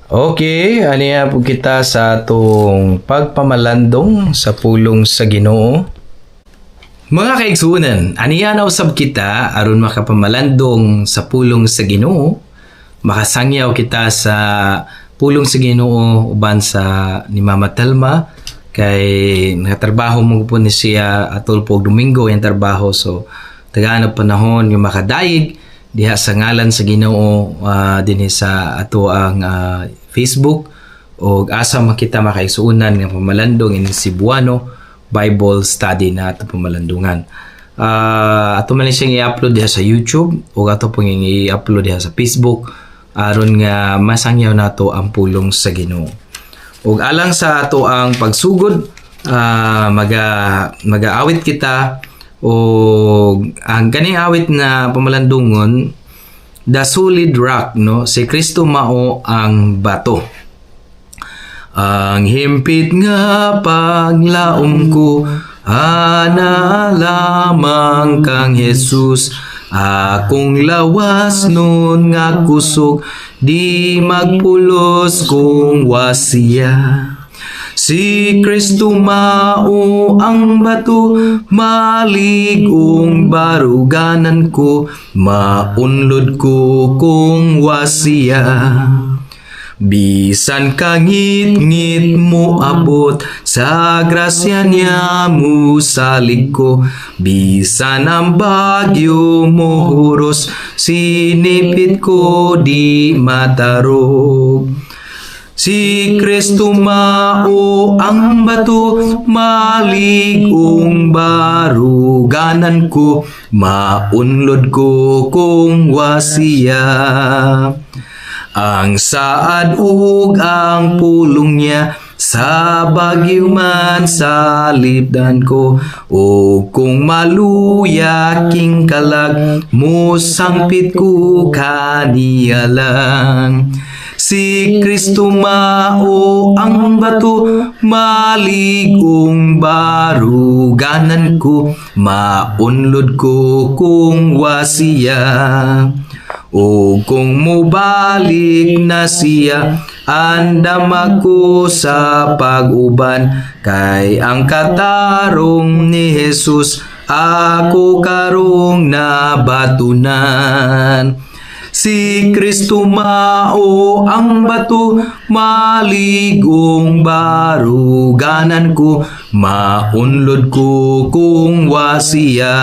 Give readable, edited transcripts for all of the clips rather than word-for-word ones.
Okay, aniya po kita sa atong pagpamalandong sa pulong sa Ginoo. Mga kaigsunan, aniya na usab kita aron makapamalandong sa pulong sa Ginoo. Makasangyaw kita sa pulong sa Ginoo uban sa ni Mama Telma kay nakatrabaho mo po ni siya atol po Domingo yung trabaho, so tagaan panahon yung makadayig diha sa ngalan sa Ginoo dinhi sa ato ang Facebook, o asa makita makaigsuunan nga pamalandong in Cebuano Bible Study na ato pamalandungan. Ato man siyang i-upload diha sa YouTube o ato pong i-upload diha sa Facebook aron nga masangyaw nato ang pulong sa Ginoo. Ug alang sa ato ang pagsugod, mag-aawit kita o ang kaning awit na pamalandungon, The Solid Rock, no? Si Kristo mao ang bato. Ang himpit nga paglaom ko, ana lamang kang Jesus. Akong lawas nun nga kusog, di magpulos kung wasiya. Si Kristo mao ang bato, maligong baruganan ko, maunlod ko kung wasiya. Bisan kangit-ngit mo abot, sa grasya niya mo salig ko. Bisan ang bagyo mo huros, sinipit ko di matarog. Si Kristo mao ang bato, maligong baruganan ko, maunlod ko kung wasiya. Ang saad ug ang pulong niya, sa bagyo man sa libdan ko, o kung maluya king kalag, musangpit ko kaniya lang. Si Kristo mao ang bato, maligong baruganan ko, maunlod ko kung wasiya. O kung mubalik na siya, andam ako sa pag-uban, kay ang katarong ni Jesus, ako karong nabatunan. Si Kristo mao ang bato, maligong baruganan ko, maunlod ko kung wasiya.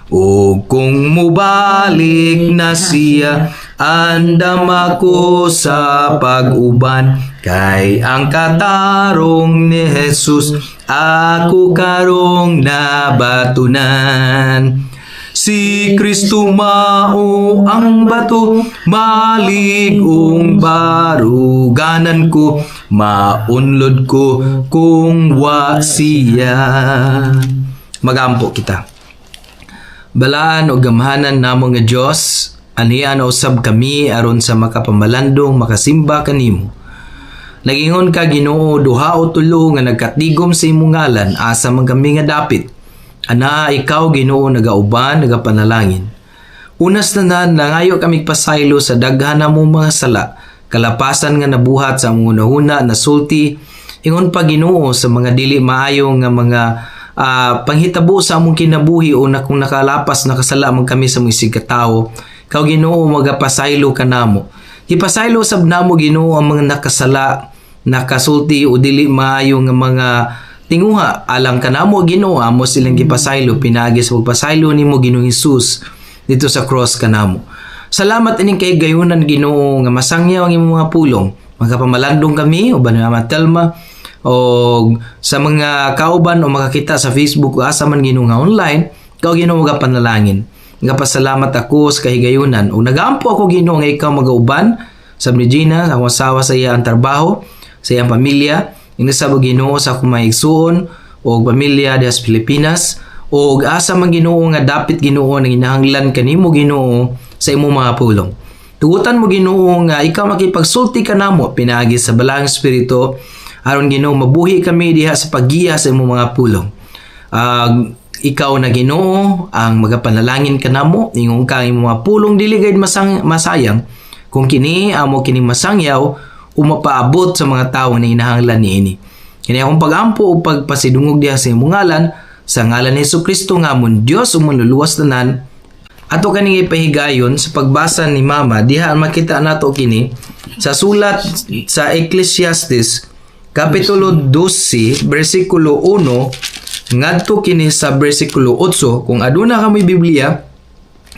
O kung mubalik na siya, andam ako sa pag-uban, kay ang katarong ni Jesus, ako karong nabatunan. Si Kristo mao ang bato, maligong baruganan ko, maunlod ko kung wasiya. Magampo kita. Balaan o gamhanan namo nga Dios, aniya na usab kami aron sa makapamalandong makasimba kanimo. Nagingon ka Ginoo, duha o tulo nga nagkatigom sa imong ngalan, asa man kami nga dapit. Ana, ikaw Ginoo nagauban, nagapanalangin. Unas tanan, nangayo kami pasaylo sa daghan na mong mga sala, kalapasan nga nabuhat sa among unahuna na sulti, ingon pa Ginoo sa mga dili maayo nga mga panghitabo sa among kinabuhi o na kung nakalapas nakasala man kami sa mga sigkatawo, ikaw Ginoo magapasaylo ka namo. Ipasaylo sab namo Ginoo ang mga nakasala, nakasulti o dili maayo nga mga tinguha, alang kanamo Ginoo, amo silang gipasaylo, pinagi sa pagpasaylo nimo Ginoong Hesus dito sa cross kanamo. Salamat ining kay gayunan Ginoo nga masangyaw ang imong mga pulong. Magkapamalandong kami uban ni Mama Telma o sa mga kauban o makakita sa Facebook o asa man Ginoo nga online, ikaw Ginoo magapanalangin. Nagapasalamat ako sa kahigayunan o nagaampo ako Ginoo nga ikaw magauban sa Regina, ang asawa sa iya ang trabaho, sa iyang pamilya. Inasabo Ginoo sa akong maigsuon o pamilya diha sa Pilipinas, o asa man Ginoo nga dapit Ginoo nang hinahanglan kanimo Ginoo sa imong mga pulong. Tugutan mo Ginoo nga ikaw makipagsulti kanamo pinaagi sa balaang espiritu aron Ginoo mabuhi kami diha sa paggiya sa imong mga pulong. Ikaw na Ginoo ang magapanalangin kanamo, ingon ka imong mga pulong dili gayud masayang Kung kini amo kini masangyaw o mapaabot sa mga tawo na inahanglan niini. Kini akong pagampo o pagpasidungog diha sa imong ngalan, sa ngalan ni Jesucristo nga amon Dios o manluluwas tanan. Ato kaning ipahigayon sa pagbasa ni Mama, diha makita nato kini sa sulat sa Ecclesiastes kapitulo 12 bersikulo 1 ngadto kini sa bersikulo 8. Kung aduna kami Biblia,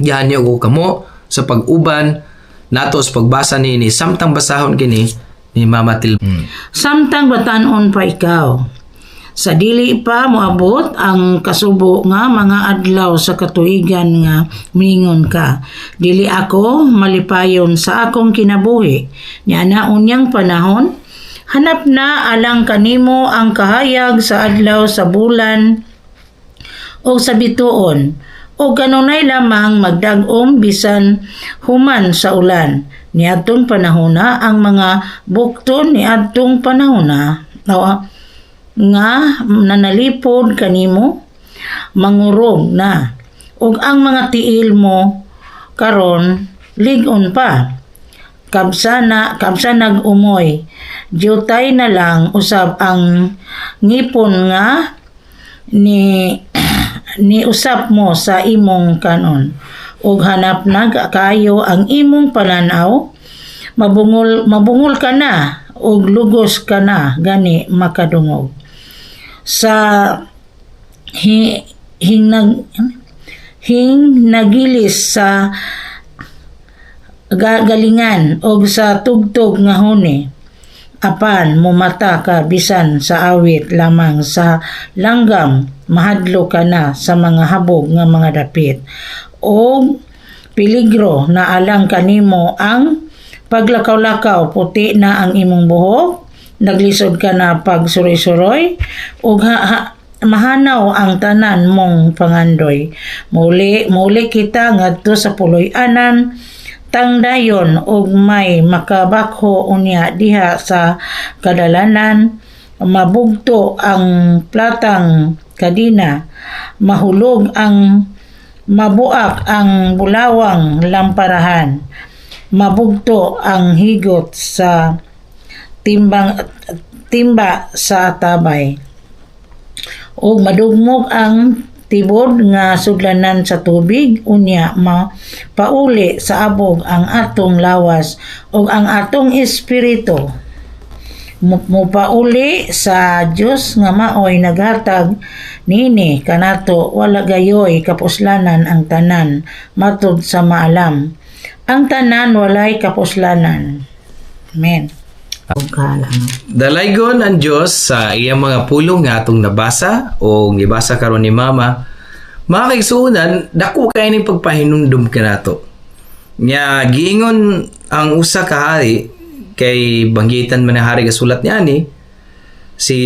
dihan niyo ko kamo sa pag-uban nato sa pagbasa niini samtang basahon kini ni Mama Til. Samtang batanon pa ikaw, sa dili pa moabot ang kasubo nga mga adlaw sa katuigan nga mingon ka. Dili ako malipayon sa akong kinabuhi. Nya na unyang panahon, hanap na alang kanimo ang kahayag sa adlaw sa bulan o sa bituon. O kanunay lamang magdag-om bisan human sa ulan. Niadtong panahona ang mga bukton niadtong panahona nga nanalipod kanimo mangurog na ug ang mga tiil mo karon ligon pa kabsa nag-umoy jutay na lang usab ang ngipon nga ni usap mo sa imong kanon ug hanap na kayo ang imong pananaw mabungol ka na ug lugos ka na gani makadungog sa nagilis sa galingan o sa tugtog nga huni apan mumata ka bisan sa awit lamang sa langgam mahadlo ka na sa mga habog nga mga dapit o peligro na alang kanimo ang paglakaw-lakaw puti na ang imong buhok naglisod ka na pag suroy-suroy ug mahanaw ang tanan mong pangandoy. Muli kita ngadto sa puloy-anan tangdayon ug may makabakho unya diha sa kadalanan mabugto ang platang kadina mahulog ang mabuak ang bulawang lamparahan mabugto ang higot sa timba sa tabay o madugmog ang tibod nga sudlanan sa tubig unya pauli sa abog ang atong lawas o ang atong espiritu mupauli sa Dios nga maoy naghatag nini kanato wala gayoy kapuslanan ang tanan matud sa maalam ang tanan walay kapuslanan. Amen. Dalaygon ang Diyos sa iyang mga pulong nga atong nabasa o gibasa karon ni Mama. Mga kaigsuonan, dako kay ning pagpahinumdum kanato. Nya giingon ang usa ka hari kay banggitan man ang hari ka sulat niya ni si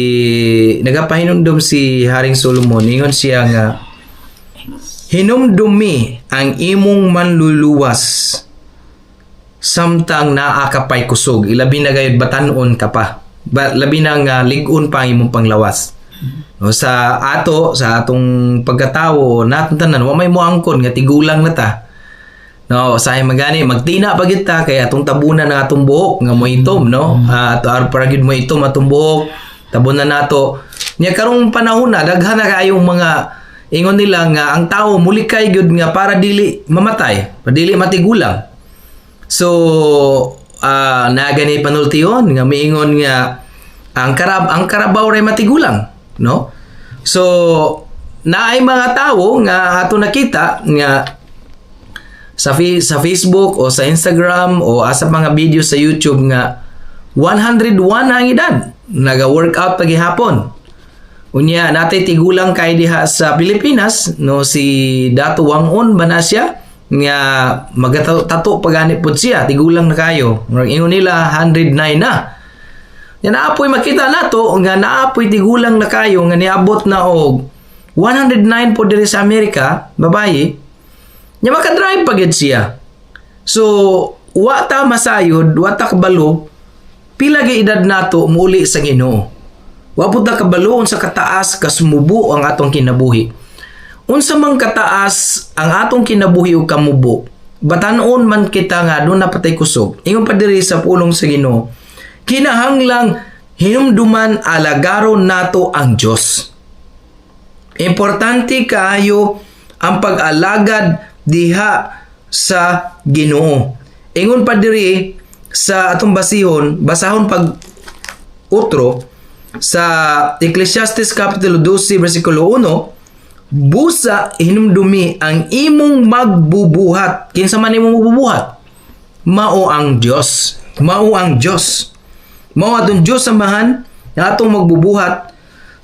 nagapahinumdum si Haring Solomon. Ingon siya nga hinumdumi ang imong manluluwas samtang naa ka pay kusog ilabi na gayud batanon ka pa labi na nga ligon pa ang imong panglawas no, sa atong pagkatawo naton tanan wa may moangkon nga tigulang na ta no sahay magani magtina pa gid ta kay atong tabunan ang atong buhok nga moitom no at para gid moitom atong buhok tabunan nato nya karong panahon na daghan na kayong mga ingon nila nga ang tao muli kay gyud nga para dili mamatay para dili matigulang. So, nagani panultiyon nga miingon nga ang karabaw ray matigulang, no? So, naay mga tawo nga ato nakita nga sa Facebook o sa Instagram o sa mga video sa YouTube nga 101 ang edad, naga-workout pagihapon. Unya natay tigulang kay diha sa Pilipinas, no, si Dato Wangon ba na siya? Nga magatato pagani pod siya tigulang na kayo ingon nila 109 na yan naapoy makita nato nga naapoy tigulang na kayo nga niabot na og 109 po diri sa Amerika babaye nya makadrive pagid siya so wa ta masayod wa ta kabalo pila ga edad nato muli sa Ginoo wa pud ta kabalo sa kataas kasumubo ang atong kinabuhi. Unsa man kataas ang atong kinabuhi ug kamubo, batanon man kita nga doon napatay kusog, ingon pa diri sa pulong sa Ginoo, kinahanglang hinumduman alagaron nato ang Dios. Importante kaayo ang pag-alagad diha sa Ginoo. Ingon pa diri sa atong basahon pag utro sa Ecclesiastes Kapitulo 12 versikulo 1, busa hinumdumi ang imong magbubuhat. Kinsa man imong magbubuhat? Mao ang Dios. Mao ang Dios. Mao atong Dios samahan nga atong magbubuhat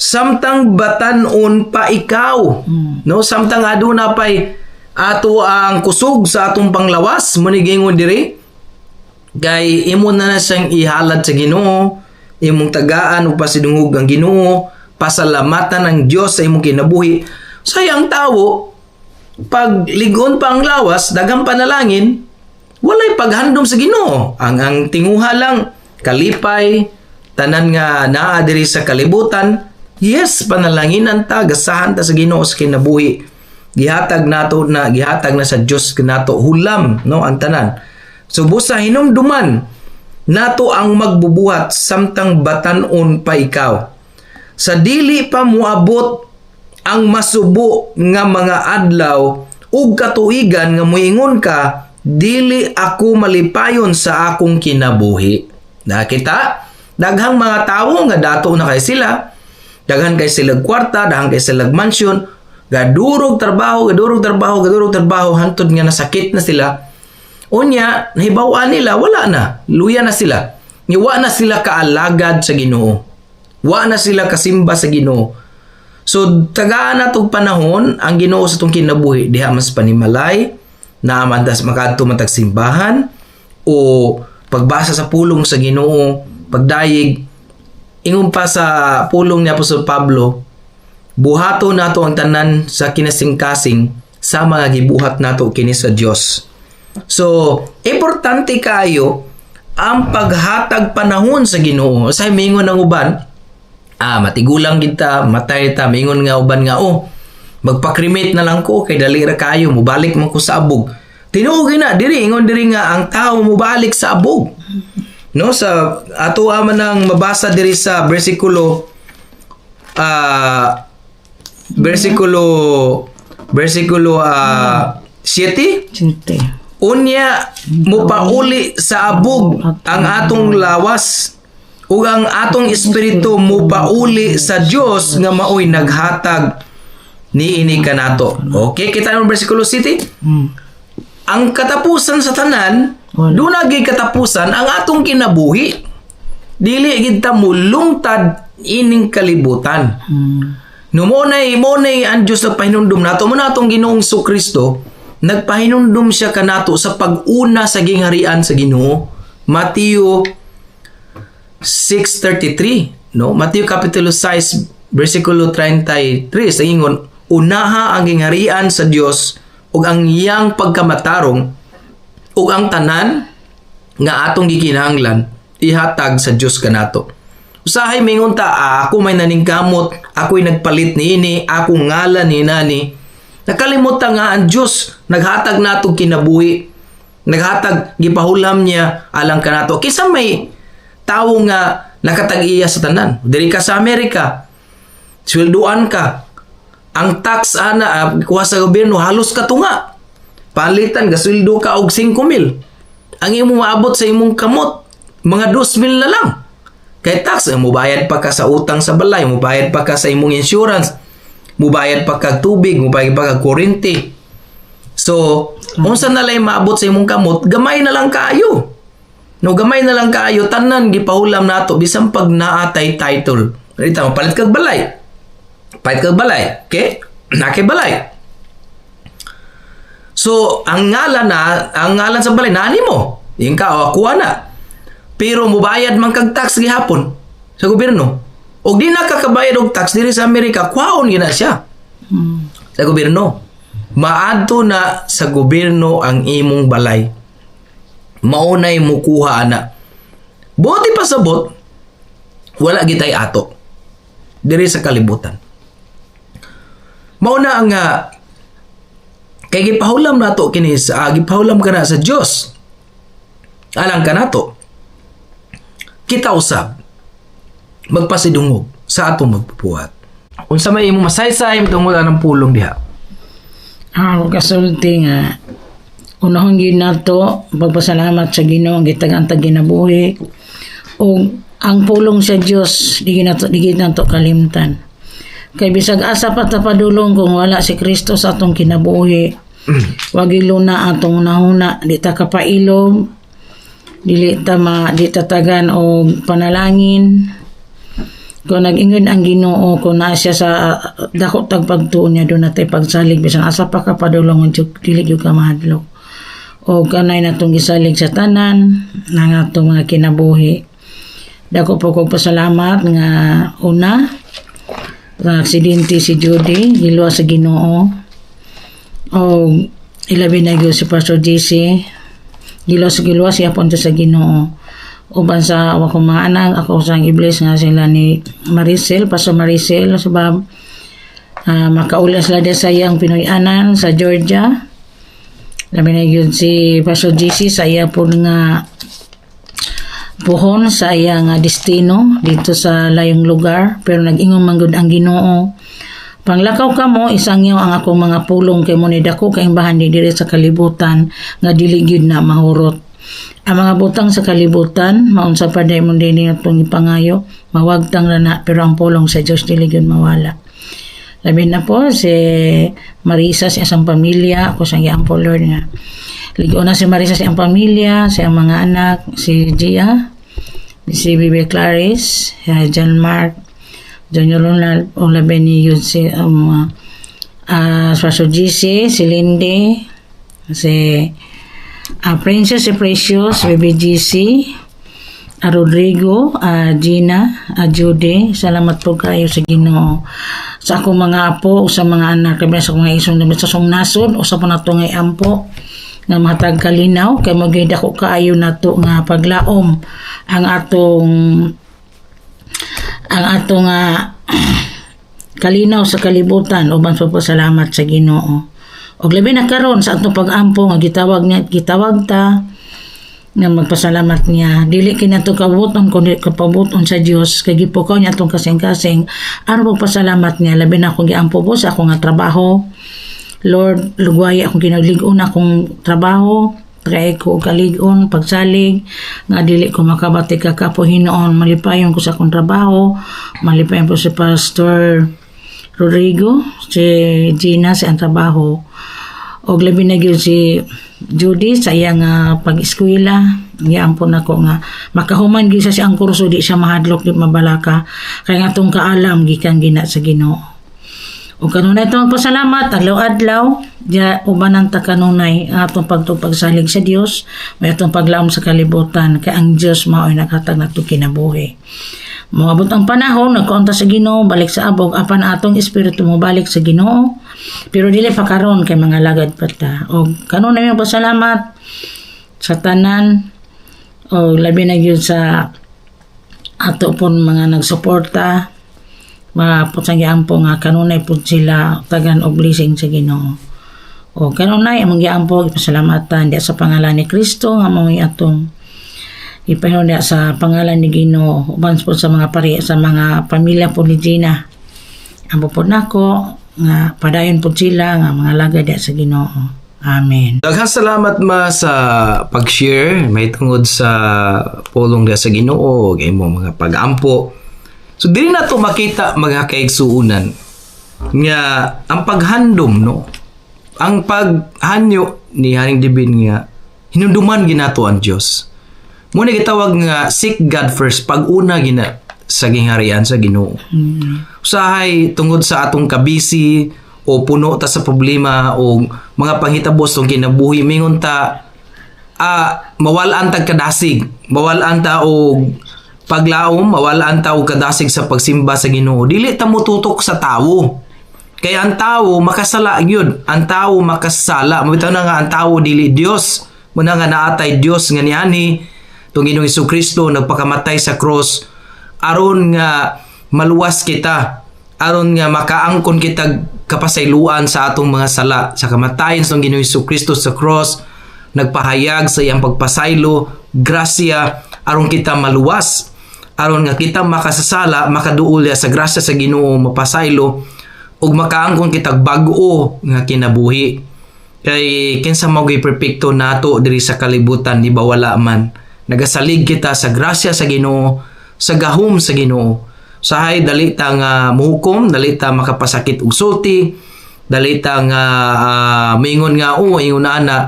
samtang batanon pa ikaw. No, samtang aduna pay ato ang kusog sa atong panglawas, manigingon diri kay imo na siyang ihalad sa Ginoo, imong tagaan ug pasidungog ang Ginoo, pasalamatan ang Dios sa imong kinabuhi. Sayang tawo, pag ligon pa ang lawas, daghang panalangin, walay paghandom sa Ginoo. Ang tinguha lang, kalipay, tanan nga naa diri sa kalibutan, yes, panalanginan ta, gasahan ta sa Ginoo sa kinabuhi. Gihatag na sa Dios kanato hulam, no, ang tanan. So busa hinumduman nato ang magbubuhat samtang batanon pa ikaw. Sa dili pa moabot ang masubo nga mga adlaw ug katuigan nga moingon ka, dili ako malipayon sa akong kinabuhi. Nakita? Daghang mga tawo nga dato na kay sila. Daghan kay sila kwarta, daghan kay sila mansion, gadurog trabaho hantod nga nasakit na sila. Unya, nahibaw-an nila, wala na. Luya na sila. Wa na sila kaalagad sa Ginoo. Wa na sila kasimba sa Ginoo. So, tagaan na itong panahon, ang Ginoo sa itong kinabuhi, diha mas panimalay, na amandas makadto matag simbahan, o pagbasa sa pulong sa Ginoo, pagdayig, ingon pa sa pulong ni Apostol Pablo, buhato nato ang tanan sa kinasingkasing sa mga gibuhat nato kini sa Dios. So, importante kayo ang paghatag panahon sa Ginoo. Sa mingon ng uban, matigulang kita, matay ta, mingon nga uban nga, magpa-cremate na lang ko, kay dali ra kayo, mubalik man ko sa abog. Tinuogi na, ingon diri nga, ang tao mubalik sa abog. No, sa ato man nang mabasa diri sa versikulo 7, unya mupauli sa abog ang atong lawas ug ang atong espiritu mupauli sa Dios nga maoy naghatag niini kanato. Okay, kita ang versikulo 7. Ang katapusan sa tanan, dunay katapusan ang atong kinabuhi. Dili gid ta mulungtad ining kalibutan. Numonay ang Dios nagpahinumdum nato mo natong Ginoong Kristo. Nagpahinumdum siya kanato sa pag-una sa gingharian sa Ginoo. Mateo 6:33, no? Mateo kapitulo 6 versikulo 33 sa ingon, unaha ang gingharian sa Dios ug ang iyang pagkamatarong ug ang tanan nga atong gikinahanglan ihatag sa Dios kanato. Usahay mingon ta, ako may naningkamot, ako'y nagpalit niini, akong ngalan ni nani. Nakalimutan nga ang Diyos, naghatag nato kinabuhi, naghatag, gipahulam niya, alang ka nato. Kisa may tao nga nakatag-iya sa tanan. Diri ka sa Amerika, swelduan ka, ang tax kuha sa gobyerno, halos katunga. Palitan, gasweldo ka og 5,000. Ang imong maabot sa imong kamot, mga 2,000 na lang. Kay tax, mubayad pa ka sa utang sa balay, mubayad pa ka sa imong insurance, mubayad pa kag tubig, mubayad pa kag kuryente. So, unsa na lang maabot sa imong kamot, gamay na lang kaayo. No, gamay na lang kaayo, tanan gipahulam nato bisan pag naatay title. Rita, mapalit kag balay. Palit kag balay, okay? Nakay balay. So, ang ngalan sa balay nani mo. Yung ka kuha na. Pero mubayad man kag tax gihapon sa gobyerno. Og di na kakabayad og tax diri sa Amerika, kwaon gina siya. Sa gobyerno. Maadto na sa gobyerno ang imong balay. Maunay mukuha ana. Buti pa sabot, wala gitay ato diri sa kalibutan. Mauna ang Kay gipahulam nato kini sa gipahulam kana sa Dios. Alang ka nato. Kita usab magpasidungog sa atong magpupuhat. Unsa may imong masaysay tungod anang pulong diha? Ako kasulti nga, unahon gyud nato pagpasalamat sa Ginoo ang gitag-antag ginabuhi o ang pulong sa Dios di nato kalimtan. Kay bisag asa pa ta padulong kung wala si Kristo sa atong kinabuhi. Wag iluna atong unahuna di ta kapailog, di ta tagan og panalangin. Kung nag-ingon ang Ginoo, kung naa siya sa dako tag pagtuon niya, doon natin pagsalig, bisan asa pa ka padulong, dili yung ka mahadlok. O kanay na itong gisalig sa tanan, ng atong mga kinabuhi. Dako po kong pasalamat nga una, sa aksidente si Judy, giluwa sa Ginoo. O ilabi na yun si Pastor JC, giluwa siya punta sa Ginoo. Uban sa akong mga anak, ako sa iblis nga sila ni Maricel, Pastor Maricel, sabab makaulas sila sa iyang Pinoy-anan sa Georgia. Labi na yun si Pastor GC sa iya po nga puhon sa iyang destino dito sa layong lugar, pero nag-ingong manggod ang Ginoo. Panglakaw ka mo, isang yaw ang akong mga pulong kay mo ni dako kaimbahan di diri sa kalibutan nga dili gyud na mahurot. Ang mga butang sa kalibutan, maunsa pa dahil mo din itong ipangayo, mawagtang na pero ang pulong sa Diyos dili gyud mawala. Labi na po si Marisa sa isang pamilya, ako sa iyang Lord nga. Ligo na si Marisa sa iyang pamilya, sa iyang mga anak, si Gia, si Bibi Clarice, si John Mark, John Ronald, o labi ni yun si Pastor GC, si Lindy, si Princess, si Precious, Baby GC, Rodrigo, Gina, Judy, salamat po kayo sa Ginoo. Sa akong mga apo, sa mga anak, kaya sa akong mga isong damit sa song nasod, o sa po na ito ngay ampo, nga matag kalinaw, kaya maganda ko kaayo na ito nga paglaom, ang atong kalinaw sa kalibutan, o bang salamat sa Ginoo. Og labi na karon sa atong pag-ampo nga gitawag ta nga magpasalamat niya, dili kinato kabuton kundi kapabuton sa Dios kay gipukaw niya atong kasing-kasing aron magpasalamat niya. Labi na akong giampo po sa akong trabaho. Lord, lugway akong kinaglig-on akong trabaho, kay ko kalig-on pagsalig nga dili ko makabati ka kapo Hinoon, malipayon ko sa akong trabaho, malipayon po si Pastor Rodrigo, si Gina sa ang trabaho. O labi na gyud si Judy sa iyang pag-eskwela. Giampon ako nga makahuman gyud sa siyang kurso, di siya mahadlok, di mabalaka. Kaya nga itong kaalam gikan gina sa Ginoo. O kanunay itong pasalamat, adlaw-adlaw, diya ubanan ta kanunay atong pagsalig sa Dios, may atong paglaom sa kalibutan, kay ang Dios mao'y naghatag nato kinabuhi. Moabot ang panahon, nagkaunta sa Ginoo, balik sa abog, apan atong espiritu mo balik sa Ginoo, pero dili pa karon kay mga lagad pa ta. O kanunay yung pasalamat sa tanan, o labi na yun sa ato pon mga nagsuporta, mga putsang po nga kanunay po sila tagan o blessing sa Ginoo. O kanunay among giampo ipasalamatan diya sa pangalan ni Kristo nga mao atong ipahinon diya sa pangalan ni Ginoo uban po sa mga sa mga pamilya po ni Gina. Ampo po nako nga padayon po sila nga mga lagad diya sa Ginoo. Amen. Daghang salamat ma sa pag-share may tungod sa pulong diya sa Ginoo ug imong mga pag-ampo. So dili na to makita mga kaigsuunan nga ang paghandom no, ang paghanyo ni Haring Divin nga hinunduman ginato ang Dios. Muna gitawag nga seek God first, pag-una gina sa gingharian sa Ginoo. Usahay tungod sa atong kabisi o puno ta sa problema o mga panghitabos tong kinabuhi mingon ta mawalaan ta kadasig, mawalaan ta og paglaom, mawalaan ta og kadasig sa pagsimba sa Ginoo. Dili ta mututok sa tawo. Kaya ang tawo makasala gyud, ang tawo makasala. Mabitaw na nga ang tawo dili Dios. Muna nga naatay Dios nga niani tong Ginoong Hesukristo nagpakamatay sa cross aron nga maluwas kita aron nga makaangkon kita kapasayloan sa atong mga sala sa kamatayon sa Ginoong Jesucristo sa cross, nagpahayag sa iyang pagpasaylo, grasya aron kita maluwas, aron nga kita makasasala, makaduol sa grasya sa Ginoo, mapasaylo ug makaangkon kita bag-o nga kinabuhi. Kay kinsa mao gyud perpekto nato diri sa kalibutan, di ba wala man. Nagasalig kita sa grasya sa Ginoo, sa gahom sa Ginoo. Sahay dali ta nga muhukom, dali ta makapasakit og sulti, dali ta nga mingon nga ingon na ana.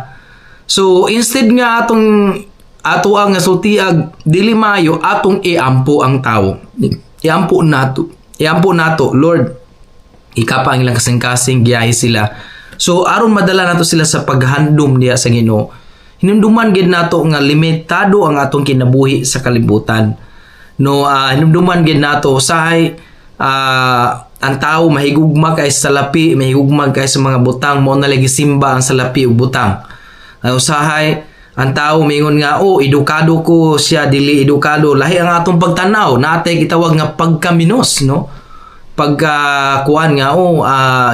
So instead nga ato ang sultiag dili maayo, atong iampo ang tawo. Iampo nato, Lord. Ikapa ang ilang kasing-kasing giyahi sila. So aron madala nato sila sa paghandom diya sa Ginoo, hinumduman gid nato nga limitado ang atong kinabuhi sa kalibutan. No, hinumduman gid nato sahay ang tao mahigugma kay sa salapi, mahigugma kay sa mga butang, mo na lagi simba ang salapi ug butang. Usahay ang tao mingon nga edukado ko siya, dili edukado. Lahi ang atong pagtanaw, natay gitawag nga pagkaminos, no? Pagkuan nga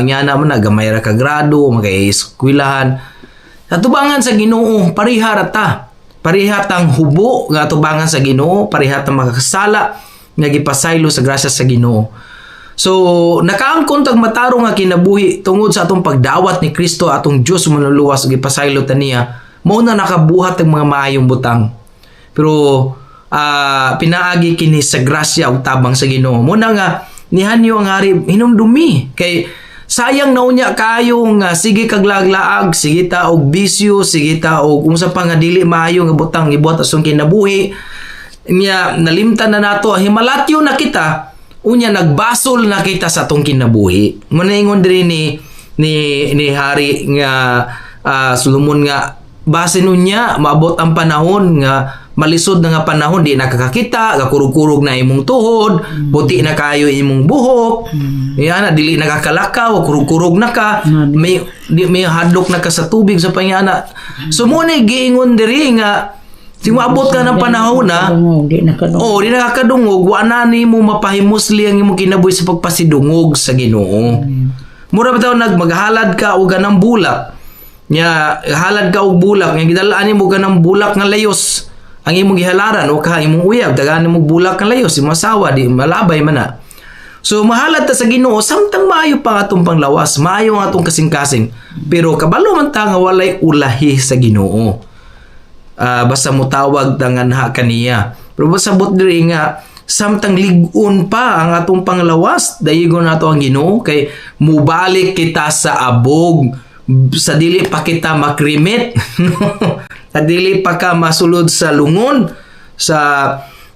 nya naman nagamay ra ka grado, magay-eskwelahan. Atubangan sa Ginoo, pariha tang hubo nga atubangan sa Ginoo, pariha tang makakasala nga gipasaylo sa grasya sa Ginoo. So nakaangkon tag matarong nga kinabuhi tungod sa atong pagdawat ni Kristo, atong Dios manuluwas ug gipasaylo ta niya, mao na nakabuhat ang mga maayong butang. Pero pinaagi kini sa grasya ug tabang sa Ginoo. Muna nga nihanyo ang hari hinumdumi kay sayang na unya kayo nga sige kag laglaag, sige ta og bisyo, sige ta og unsa pa nga dili maayo nga butang gibuhat asong kinabuhi niya, nalimtan na nato, himalatyo na kita, unya nagbasol na kita sa atong kinabuhi. Muna ingon diri ni hari nga Solomon nga base nunya maabot ang panahon nga malisod na nga panahon, di nakakakita, gakurug-kurug na imong tuhod, puti na kayo imong buhok, yan, dili nakakalakaw, kurug-kurug na ka, may hadlok na ka sa tubig sa panyana. So muna giingon diri nga Timabot ka ng panahon na di nakakadungog, wala ni mo mapahimusli ang imong kinabuhi sa pagpasidungog sa Ginoo. Mura ba tayo maghalad ka o ganang bulak, nya halad ka og bulak nga gidalaan nimo ganang bulak nga layos ang imong gihalaran o ka imong uyab dagan nimo bulak nga layos imong asawa di malabay man na. So mahalad ta sa Ginoo samtang maayo pa atong panglawas, maayo ang atong kasing-kasing, pero kabalo man ta nga walay ulahi sa Ginoo. Basta mo tawag danganha kaniya, pero basta bot diri nga samtang ligon pa ang atong panglawas, dayigon nato ang Ginoo kay mubalik kita sa abog, sa dili pa kita makrimit sa dili pa ka masulod sa lungon, sa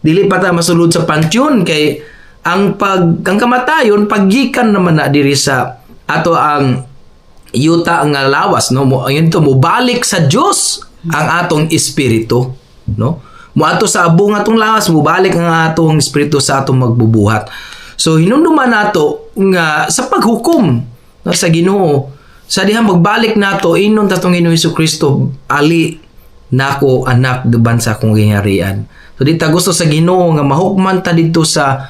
dili pa ta masulod sa pansyon, kay ang kamatayon paggikan naman na diri sa ato ang yuta nga lawas, no, mo ayun to mubalik sa Dios ang atong espiritu, no, mo ato sa abong atong lawas, mubalik ang atong espiritu sa atong magbubuhat. So hinumduman nato nga sa paghukom, no, sa Ginoo, sa dihang magbalik nato inon tatong Ginoong Jesucristo, ali nako anak duban sa akong gingharian. So dita gusto sa Ginoo nga mahukman ta dito sa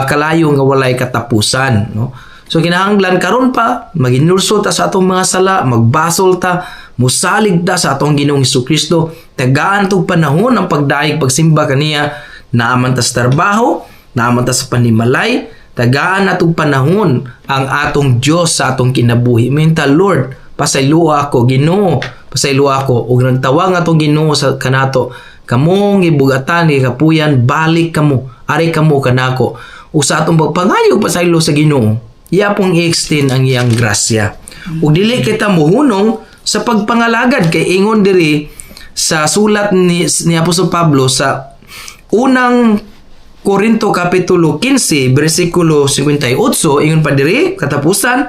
kalayo nga walay katapusan, no. So kinahanglan karon pa maginulso ta sa atong mga sala, magbasol ta, musalig ta sa atong Ginoong Jesucristo, tagaan tog panahon ang pagdaig pagsimba kaniya, naaman ta sa trabaho, naaman ta sa panimalay, tagaan natong panahon ang atong Dios sa atong kinabuhi. Minta, Lord, pasaylo ako, Ginoo, pasaylo ako, ug nagtawag atong Ginoo sa kanato, kamong gibugatan ni kapuyan, balik kamo, ari kamo kanako. Ug sa atong pagpangayo pasaylo sa Ginoo, iya pong i-extend ang iyang grasya. Ug dili kita mohunong sa pagpangalagad, kay ingon diri sa sulat ni Apostol Pablo sa unang Korinto kapitulo 15 bersikulo 58, ingon pa diri katapusan,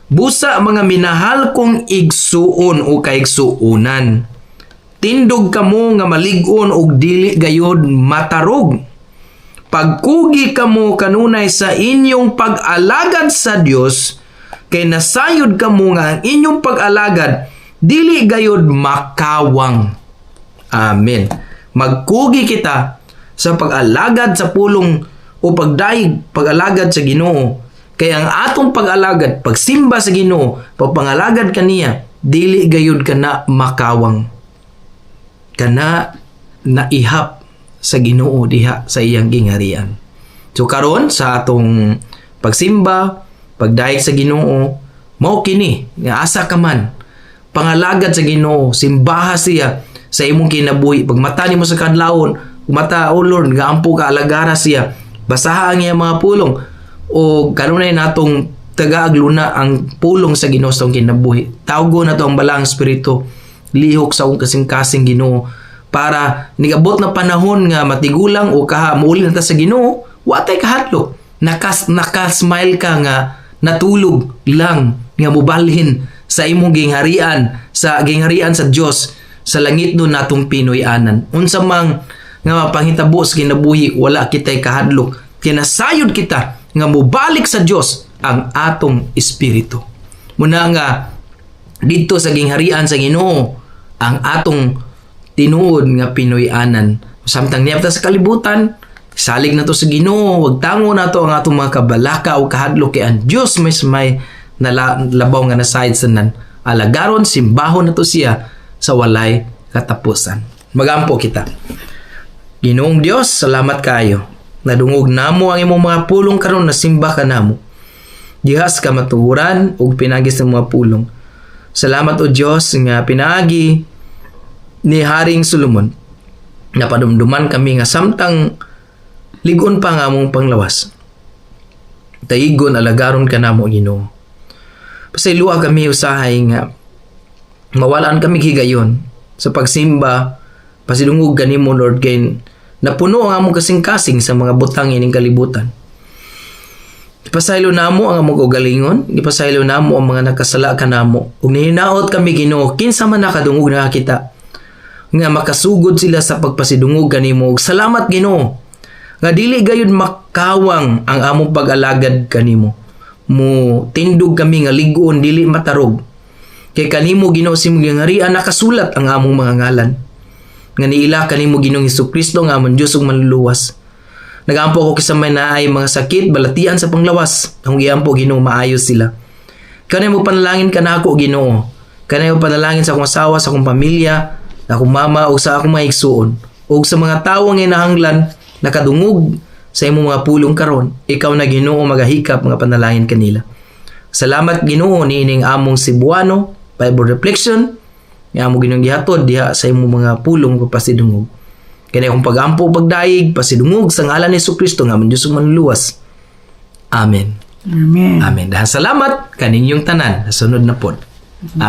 busa mga minahal kong igsuon o kaigsuunan, tindog kamo nga malig-on og dili gayod matarog, pagkugi kamo kanunay sa inyong pag-alagad sa Dios, kay nasayod kamo nga ang inyong pag-alagad dili gayod makawang. Amen. Magkugi kita sa pag-alagad sa pulong o pagdaig, pag-alagad sa Ginoo. Kaya ang atong pag-alagad, pagsimba sa Ginoo, pagpangalagad kaniya, dili gayud kana makawang. Kana naihap sa Ginoo diha sa iyang gingharian. So karon sa atong pagsimba, pagdaig sa Ginoo, mao kini nga asa ka man pangalagad sa Ginoo, simbaha siya sa imong kinabuhi. Pag mata nimo sa kadlawon, mata, oh Lord, gaampo ka alagara siya, basaha ang iyang mga pulong, o kanunay natong taga-agluna ang pulong sa Ginoo sa kinabuhi. Tawgo na to ang balang espiritu, lihok sa akong kasing-kasing Ginoo, para nigabot na panahon nga matigulang o kaha muuli na ta sa Ginoo, watay kahadlok, nakasmile ka nga natulog lang nga mubalhin sa imong gingharian, sa gingharian sa Dios, sa langit no natong Pinoy-anan. Unsa mang nga mapangitabo sa kinabuhi, wala kitay kahadlok, kinasayod kita nga mubalik sa Dios ang atong espiritu. Muna nga dito sa gingharian sa Ginoo ang atong tinuod nga Pinoy-anan. Samtang niya sa kalibutan, salig na to sa Ginoo, wag tango na to ang atong mga kabalaka o kahadlok, kay ang Dios may labaw nga nasayod sa nan. Alagaron, simbahon na to siya sa walay katapusan. Magampo kita. Ginoong Dios, salamat kayo. Nadungog namo ang imong mga pulong karon na simba ka namo. Dihas ka matuhuran ug pinagis ng mga pulong. Salamat o Dios nga pinaagi ni Haring Solomon. Napadumduman kami nga samtang ligon pa nga among panglawas. Taigon alagaron ka namo Ginoo. Pasayloa kami usahay nga mawalaan kami higayon sa pagsimba, pasidungog kanimo Lord, kay napuno ang among kasing-kasing sa mga butang ining kalibutan. Ipasaylo namo ang among kaugalingon, ipasaylo namo ang mga nakasala kanamo. Ug nihinaot kami Ginoo, kinsa man nakadungog na kita nga makasugod sila sa pagpasidungog kanimo. Ug salamat Ginoo nga dili gayud makawang ang among pag-alagad kanimo. Mo tindog kami nga ligon dili matarog. Kay kanimo Ginoo simong gingharian nakasulat ang among mga ngalan. Nga niila kanimo Ginoong Hesukristo nga amon Dios ug manluluwas. Nagampo ko kisamay na ay mga sakit balatian sa panglawas. Ang giampo Ginoo maayos sila. Kanay mo panalangin kanako Ginoo. Kanay mo panalangin sa akong asawa, sa akong pamilya, sa akong mama ug sa akong mga igsuon, ug sa mga tawo nga nahanglan nakadungog sa imong mga pulong karon. Ikaw na Ginoo magahikap mga panalangin kanila. Salamat Ginoo niining among Cebuano Bible Reflection nga among Ginoong gihatod diha sa imong mga pulong papasidungog. Kani akong pagampo pagdaig pasidungog sa ngalan ni Hesukristo nga among Dios ug manluluwas. Amen. Amen. Amen. Dahil salamat kaninyong tanan sa sunod na pod. Amen.